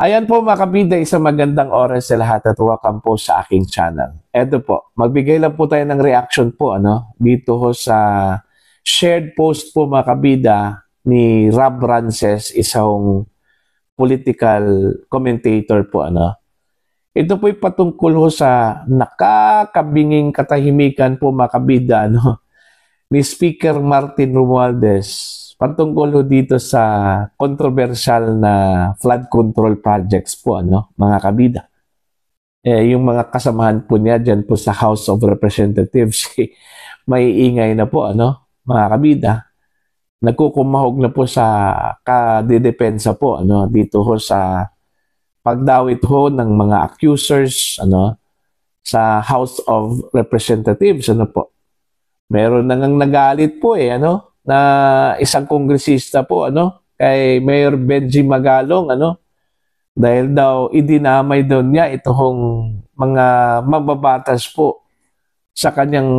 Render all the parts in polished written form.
Ayan po mga kabida, isang magandang oras sa lahat at welcome po sa aking channel. Eto po, magbigay lang po tayo ng reaction po dito ho sa shared post po mga kabida ni Rob Rances, isang political commentator po. Ito po'y patungkol ho sa nakakabinging katahimikan po mga kabida ni Speaker Martin Romualdez patungkol ho dito sa controversial na flood control projects po, mga kabida. Yung mga kasamahan po niya dyan po sa House of Representatives, may ingay na po, mga kabida. Nagkukumahog na po sa kadedepensa po, dito ho sa pagdawit ho ng mga accusers, sa House of Representatives, po. Meron nang nagalit po na isang kongresista po kay Mayor Benji Magalong dahil daw idinamay daw niya itong mga mababatas po sa kanyang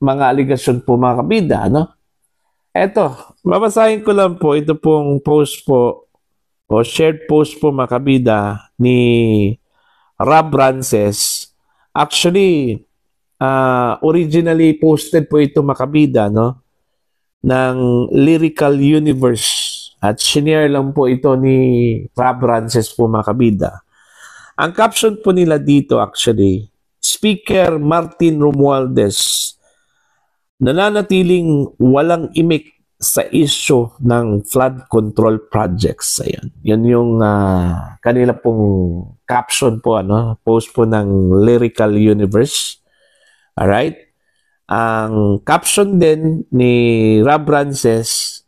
mga aligasyon po mga kabida Eto, babasahin ko lang po ito pong post po o shared post po mga kabida ni Rob Rances. Actually, originally posted po ito mga kabida ng Lyrical Universe at shinare lang po ito ni Rob Rances po mga kabida. Ang caption po nila dito actually, Speaker Martin Romualdez nananatiling walang imik sa issue ng flood control projects. Ayan. Yan yung kanila pong caption po, post po ng Lyrical Universe. Alright? Ang caption din ni Rob Rances,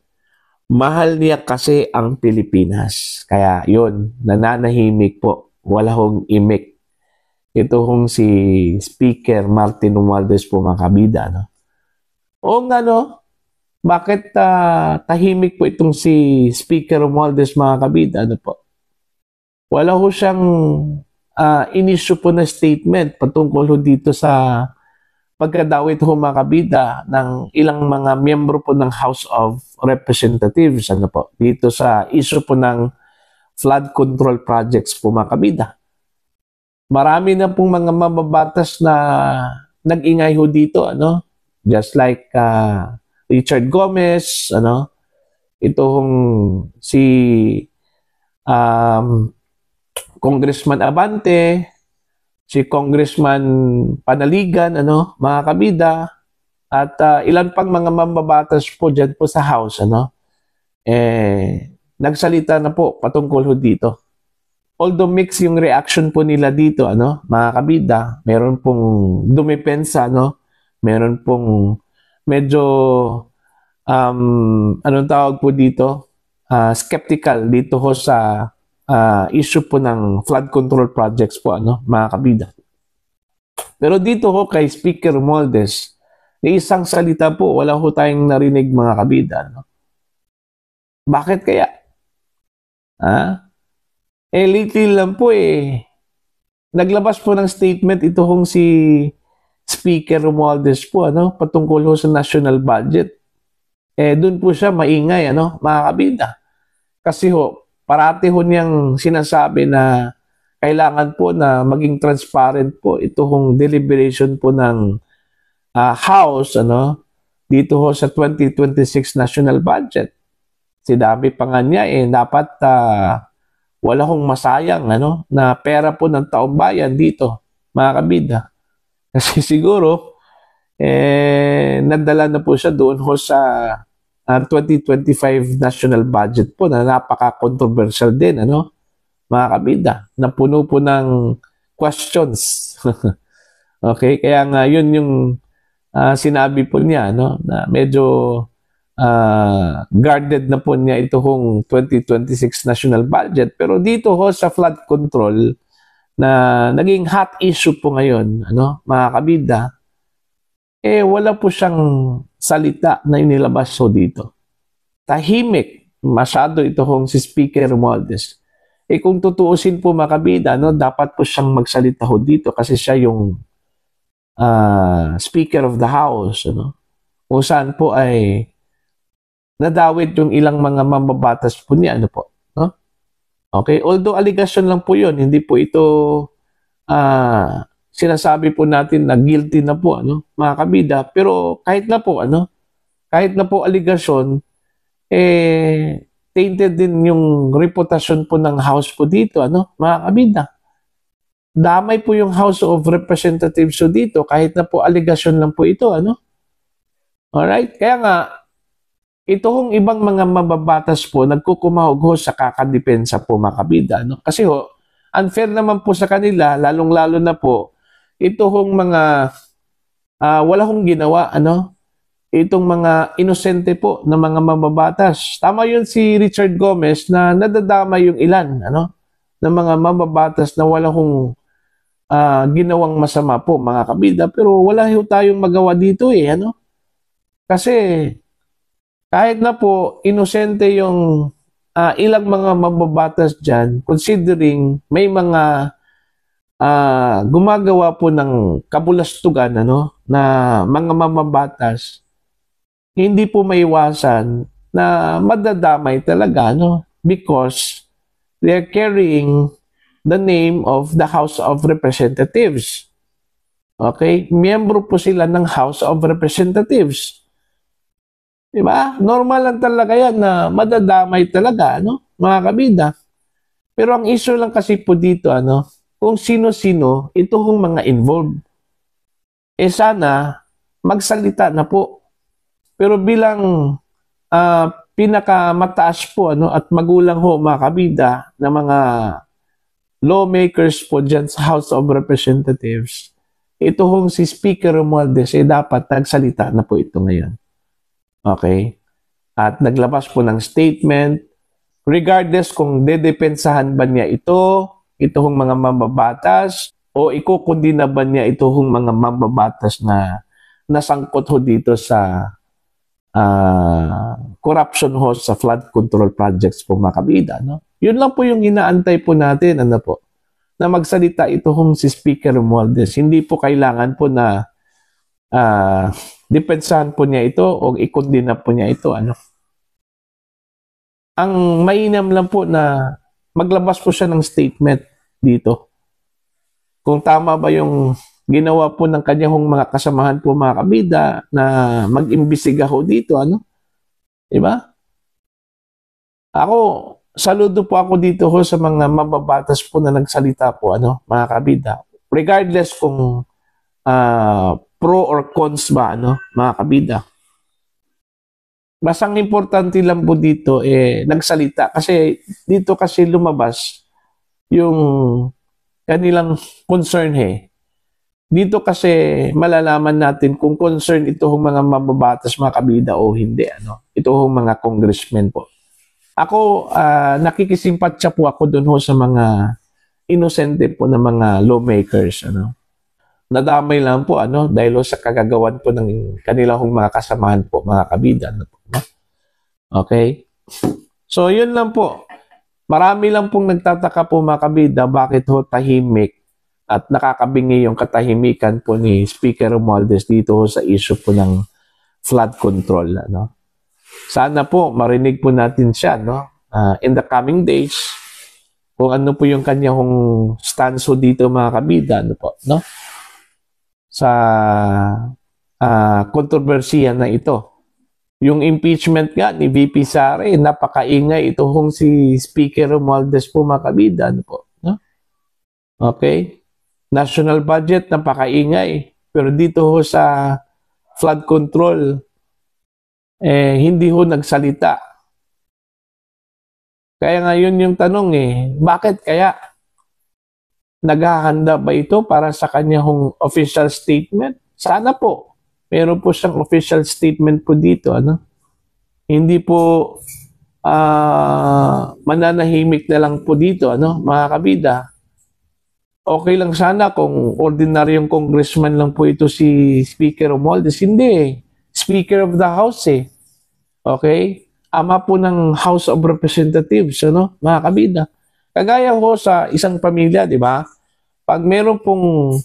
mahal niya kasi ang Pilipinas. Kaya yun, nananahimik po. Wala hong imik. Ito hong si Speaker Martin Romualdez po mga kabida. O nga bakit tahimik po itong si Speaker Romualdez mga kabida? Po? Wala ho siyang in-issue po na statement patungkol ho dito sa pagkadawit ho mga kabida ng ilang mga miyembro po ng House of Representatives po dito sa issue po ng flood control projects po mga kabida. Marami na pong mga mababatas na nag-ingay ho dito just like Richard Gomez ito hong si Congressman Abante, si Congressman Panaligan, mga kabida, at ilan pang mga mambabatas po dyan po sa House, nagsalita na po patungkol ho dito. Although mix yung reaction po nila dito, mga kabida, meron pong dumepensa, meron pong medyo, anong tawag po dito, skeptical dito ho sa issue po ng flood control projects po, mga kabida. Pero dito ho kay Speaker Romualdez, ni isang salita po, wala ho tayong narinig mga kabida. Bakit kaya? Lately lang po naglabas po ng statement ito hong si Speaker Romualdez po, patungkol ho sa national budget. Doon po siya maingay, mga kabida. Kasi ho, parati ho niyang sinasabi na kailangan po na maging transparent po ito hong deliberation po ng House dito ho sa 2026 national budget. Dami pa nga niya dapat wala hong masayang na pera po ng taong bayan dito mga kabida. Kasi siguro nadala na po siya doon ho sa 2025 national budget po na napaka-controversial din, mga kabida, na puno po ng questions. Okay, kaya nga yun yung sinabi po niya, na medyo guarded na po niya ito hong 2026 national budget. Pero dito ho sa flood control na naging hot issue po ngayon, mga kabida, wala po siyang salita na inilabas ho dito. Tahimik masyado ito hong si Speaker Romualdez. Kung tutuusin po mga kabida, dapat po siyang magsalita ho dito kasi siya yung Speaker of the House, kung saan po ay nadawit yung ilang mga mambabatas po niya, Okay? Although allegation lang po yun, hindi po ito sinasabi po natin na guilty na po, ano, mga kabida. Pero kahit na po allegation, tainted din yung reputasyon po ng House po dito, ano, mga kabida. Damay po yung House of Representatives so dito, kahit na po allegation lang po ito, ano. Alright? Kaya nga, ito hong ibang mga mababatas po, nagkukumahog ho sa kakadepensa po mga kabida. No? Kasi unfair naman po sa kanila, lalong-lalo na po, ito hong mga wala hong ginawa, ano? Itong mga inosente po na mga mababatas. Tama yun si Richard Gomez na nadadama yung ilan, ano? Ng mga mababatas na wala hong ginawang masama po mga kabida. Pero wala ho tayong magawa dito ano? Kasi kahit na po inosente yung ilang mga mababatas dyan, considering may mga gumagawa po ng kabulastugan ano, na mga mababatas, hindi po maiwasan na madadamay talaga no, because they're carrying the name of the House of Representatives. Okay? Miyembro po sila ng House of Representatives. Diba? Normal lang talaga yan na madadamay talaga, ano? Mga kabida. Pero ang issue lang kasi po dito, ano? Kung sino-sino, ito hong mga involved. Sana, magsalita na po. Pero bilang pinakamataas po, ano? At magulang ho, mga kabida, na mga lawmakers po dyan sa House of Representatives, ito hong si Speaker Romualdez, dapat nagsalita na po ito ngayon. Okay? At naglabas po ng statement, regardless kung dedepensahan ba niya itong mga mababatas, o ikukundi na ba niya itong mga mababatas na nasangkot ho dito sa corruption ho sa flood control projects po mga kabida. No? Yun lang po yung inaantay po natin, ano po, na magsalita itong si Speaker Romualdez. Hindi po kailangan po na depensahan po niya ito o ikundina po niya ito. Ano? Ang mainam lang po na maglabas po siya ng statement dito. Kung tama ba yung ginawa po ng kanyang mga kasamahan po mga kabida na mag-imbestiga ho dito, ano? Diba? Ako, saludo po ako dito ho sa mga mababatas po na nagsalita po, ano, mga kabida. Regardless kung pro or cons ba, ano, mga kabida. Basang importante lang po dito nagsalita kasi dito kasi lumabas yung kanilang concern Dito kasi malalaman natin kung concern itong mga mababatas mga kabida o hindi ano. Itong mga congressmen po. Ako nakikisimpatya po ako doon sa mga inosente po na mga lawmakers ano. Nadamay lang po ano dahil sa kagagawan po ng kanilang mga kasamahan po mga kabida ano po. Okay? So, yun lang po. Marami lang pong nagtataka po mga kabida bakit ho tahimik at nakakabingi yung katahimikan po ni Speaker Romualdez dito sa issue po ng flood control. Ano? Sana po marinig po natin siya no? In the coming days kung ano po yung kanyang stance dito mga kabida ano po, no? Sa kontrobersiya na ito. Yung impeachment nga ni VP Sara, napakaingay itong si Speaker Romualdez po mga kabida. Ano po, no? Okay? National budget, napakaingay. Pero dito ho sa flood control, hindi ho nagsalita. Kaya ngayon yung tanong bakit kaya naghahanda ba ito para sa kanyang official statement? Sana po. Meron po siyang official statement po dito, ano? Hindi po mananahimik na lang po dito, ano, mga kabida. Okay lang sana kung ordinaryong congressman lang po ito si Speaker Romualdez. Hindi Speaker of the House Okay? Ama po ng House of Representatives, ano, mga kabida. Kagaya ho sa isang pamilya, di ba? Pag meron pong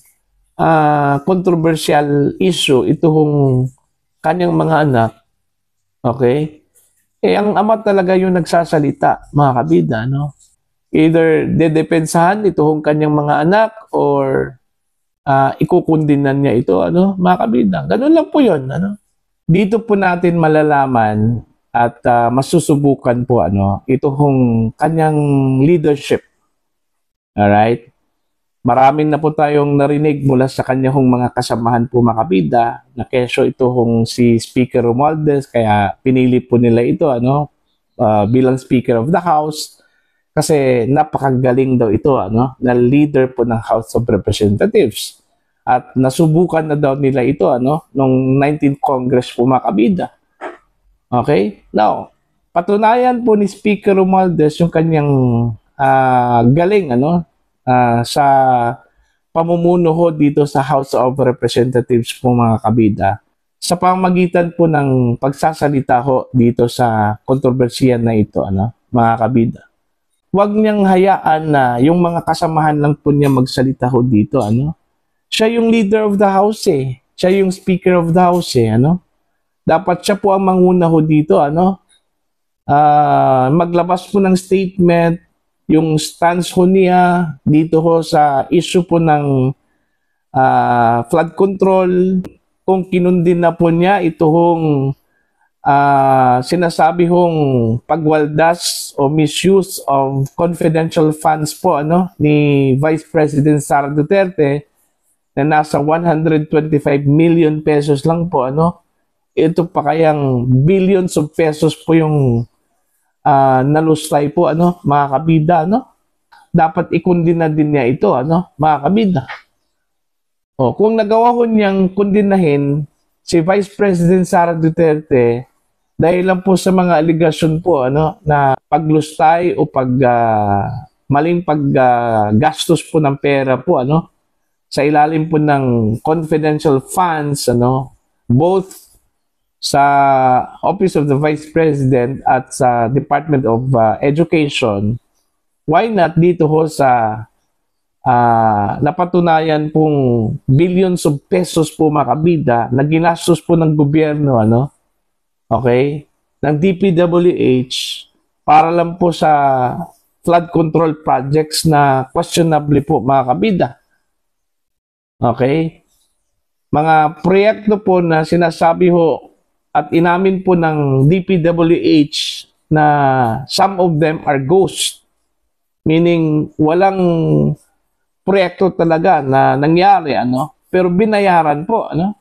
controversial issue, itong kanyang mga anak, okay? Ang ama talaga yung nagsasalita, mga kabida, no? Either dedepensahan ito hong kanyang mga anak or ikukundinan niya ito, ano, mga kabida. Ganun lang po yun, ano. Dito po natin malalaman at masusubukan po, ano, ito hong kanyang leadership. Alright? Maraming na po tayong narinig mula sa kanyang mga kasamahan po, mga kabida, na kesyo ito hong si Speaker Romualdez, kaya pinili po nila ito, ano, bilang Speaker of the House. Kasi napakagaling daw ito, ano, na leader po ng House of Representatives. At nasubukan na daw nila ito, ano, nung 19th Congress po, mga kabida. Okay? Now, patunayan po ni Speaker Romualdez yung kanyang galing, ano, sa pamumuno ho dito sa House of Representatives po, mga kabida, sa pamamagitan po ng pagsasalita ho dito sa kontrobersiya na ito, ano, mga kabida. Huwag niyang hayaan na yung mga kasamahan lang po niya magsalita ho dito, ano. Siya yung leader of the house, eh. Siya yung speaker of the house, eh, ano. Dapat siya po ang manguna ho dito, ano. Maglabas po ng statement, yung stance ho niya dito ho sa issue po ng flood control, kung kinundin na po niya ito hong sinasabi hong pagwaldas o misuse of confidential funds po, ano, ni Vice President Sara Duterte na nasa 125 million pesos lang po, ano. Ito pa kayang billions of pesos po yung nalustay po, ano, mga kabida, ano. Dapat ikundina din niya ito, ano, mga kabida. O, kung nagawa ko niyang kundinahin si Vice President Sara Duterte dahil lang po sa mga aligasyon po, ano, na paglustay o maling paggastos po ng pera po, ano, sa ilalim po ng confidential funds, ano, both sa Office of the Vice President at sa Department of Education. Why not dito ho sa napatunayan pong billions of pesos po, mga kabida, na ginastos po ng gobyerno, ano, okay, ng DPWH para lang po sa flood control projects na questionably po, mga kabida. Okay? Mga proyekto po na sinasabi ho at inamin po ng DPWH na some of them are ghost. Meaning, walang proyekto talaga na nangyari, ano, pero binayaran po, ano.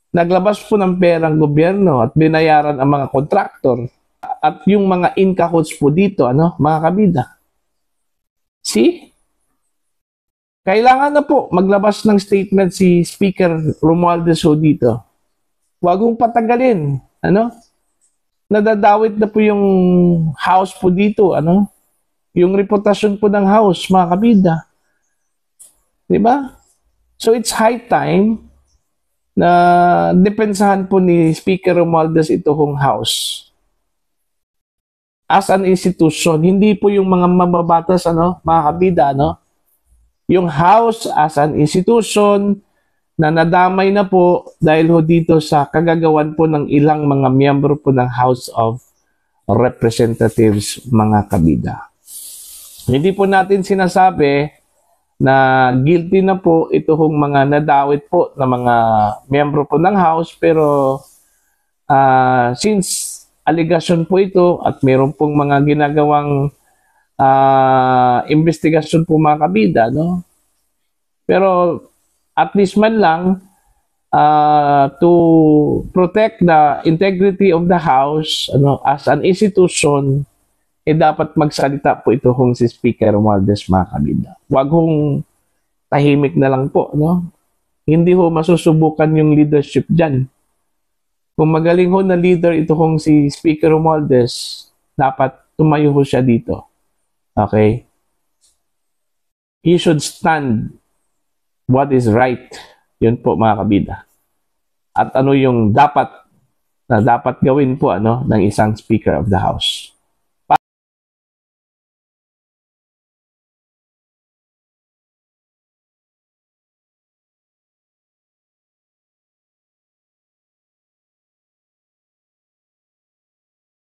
Naglabas po ng perang gobyerno at binayaran ang mga kontraktor at yung mga in-cahoots po dito, ano, mga kabida. See? Kailangan na po maglabas ng statement si Speaker Romualdez dito. Huwag mong patagalin, ano? Nadadawit na po yung house po dito, ano? Yung reputasyon po ng house, mga kabida. Diba? So it's high time na depensahan po ni Speaker Romualdez ito hong house. As an institution, hindi po yung mga mababatas, ano, mga kabida, ano? Yung house as an institution na nadamay na po dahil ho dito sa kagagawan po ng ilang mga miyembro po ng House of Representatives, mga kabida. Hindi po natin sinasabi na guilty na po ito hong mga nadawit po na mga miyembro po ng House, pero since allegation po ito at mayroon pong mga ginagawang investigasyon po, mga kabida, no? Pero at least man lang to protect the integrity of the house, ano, as an institution, dapat magsalita po ito kung si Speaker Romualdez, mga kabida. Huwag hong tahimik na lang po, no? Hindi ho masusubukan yung leadership dyan. Kung magaling ho na leader ito kung si Speaker Romualdez, dapat tumayo ho siya dito. Okay? He should stand what is right. Yun po, mga kabida. At ano yung dapat gawin po, ano, ng isang Speaker of the House.